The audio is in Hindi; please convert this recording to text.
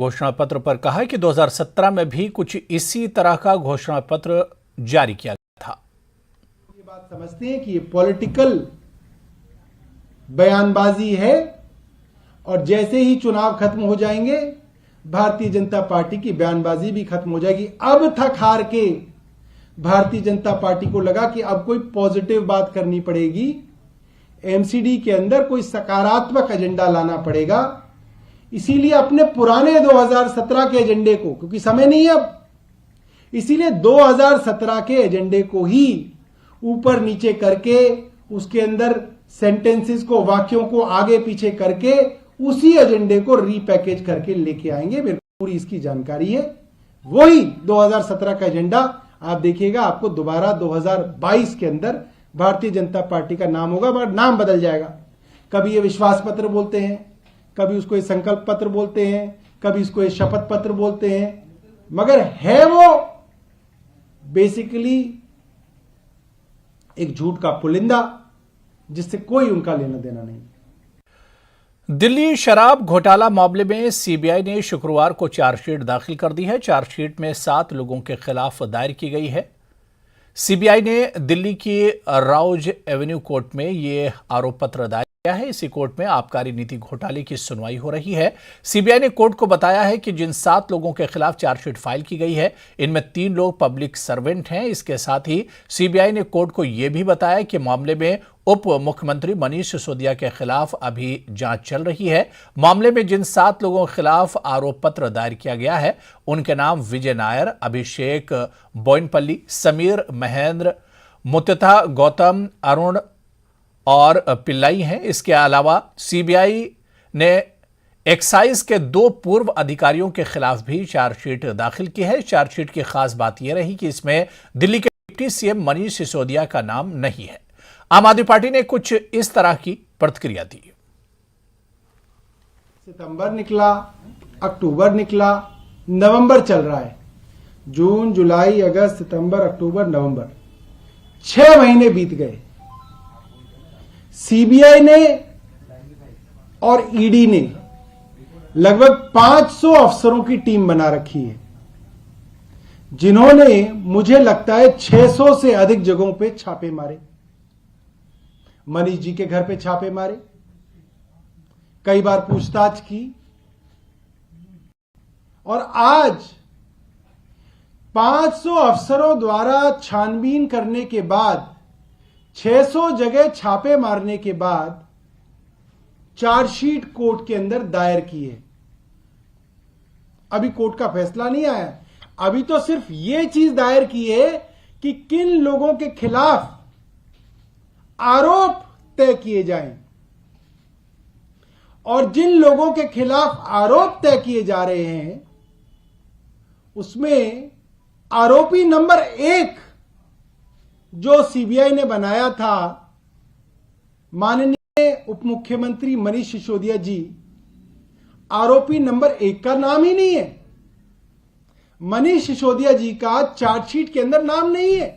घोषणा पत्र पर कहा कि 2017 में भी कुछ इसी तरह का घोषणा पत्र जारी किया गया था। ये बात समझते हैं कि ये पॉलिटिकल बयानबाजी है और जैसे ही चुनाव खत्म हो जाएंगे भारतीय जनता पार्टी की बयानबाजी भी खत्म हो जाएगी। अब थक हार के भारतीय जनता पार्टी को लगा कि अब कोई पॉजिटिव बात करनी पड़ेगी, एमसीडी के अंदर कोई सकारात्मक एजेंडा लाना पड़ेगा। इसीलिए अपने पुराने 2017 के एजेंडे को, क्योंकि समय नहीं है अब, इसीलिए 2017 के एजेंडे को ही ऊपर नीचे करके उसके अंदर सेंटेंसेस को, वाक्यों को आगे पीछे करके उसी एजेंडे को रीपैकेज करके लेके आएंगे। मेरे को पूरी इसकी जानकारी है। वही 2017 का एजेंडा आप देखिएगा, आपको दोबारा 2022 के अंदर भारतीय जनता पार्टी का नाम होगा, मगर नाम बदल जाएगा। कभी ये विश्वास पत्र बोलते हैं, कभी उसको ये संकल्प पत्र बोलते हैं, कभी इसको ये शपथ पत्र बोलते हैं, मगर है वो बेसिकली एक झूठ का पुलिंदा जिससे कोई उनका लेना देना नहीं। दिल्ली शराब घोटाला मामले में सीबीआई ने शुक्रवार को चार्जशीट दाखिल कर दी है। चार्जशीट में 7 लोगों के खिलाफ दायर की गई है। सीबीआई ने दिल्ली की राउज एवेन्यू कोर्ट में ये आरोप पत्र दायर किया है। इसी कोर्ट में आबकारी नीति घोटाले की सुनवाई हो रही है। सीबीआई ने कोर्ट को बताया है कि जिन 7 लोगों के खिलाफ चार्जशीट फाइल की गई है, इनमें 3 लोग पब्लिक सर्वेंट हैं। इसके साथ ही सीबीआई ने कोर्ट को यह भी बताया कि मामले में उप मुख्यमंत्री मनीष सिसोदिया के खिलाफ अभी जांच चल रही है। मामले में जिन 7 लोगों के खिलाफ आरोप पत्र दायर किया गया है, उनके नाम विजय नायर, अभिषेक बोयनपल्ली, समीर महेंद्र, मुत्ता गौतम, अरुण और पिल्लाई हैं। इसके अलावा सीबीआई ने एक्साइज के 2 पूर्व अधिकारियों के खिलाफ भी चार्जशीट दाखिल की है। चार्जशीट की खास बात यह रही कि इसमें दिल्ली के डिप्टी सीएम मनीष सिसोदिया का नाम नहीं है। आम आदमी पार्टी ने कुछ इस तरह की प्रतिक्रिया दी। सितंबर निकला, अक्टूबर निकला, नवंबर चल रहा है। जून, जुलाई, अगस्त, सितंबर, अक्टूबर, नवंबर, 6 महीने बीत गए। सीबीआई ने और ईडी ने लगभग 500 अफसरों की टीम बना रखी है, जिन्होंने मुझे लगता है 600 से अधिक जगहों पे छापे मारे। मनीष जी के घर पे छापे मारे, कई बार पूछताछ की, और आज 500 अफसरों द्वारा छानबीन करने के बाद, 600 जगह छापे मारने के बाद चार्जशीट कोर्ट के अंदर दायर की है। अभी कोर्ट का फैसला नहीं आया। अभी तो सिर्फ यह चीज दायर की है कि किन लोगों के खिलाफ आरोप तय किए जाएं, और जिन लोगों के खिलाफ आरोप तय किए जा रहे हैं उसमें आरोपी नंबर 1 जो सीबीआई ने बनाया था, माननीय उप मुख्यमंत्री मनीष सिसोदिया जी, आरोपी नंबर 1 का नाम ही नहीं है। मनीष सिसोदिया जी का चार्जशीट के अंदर नाम नहीं है।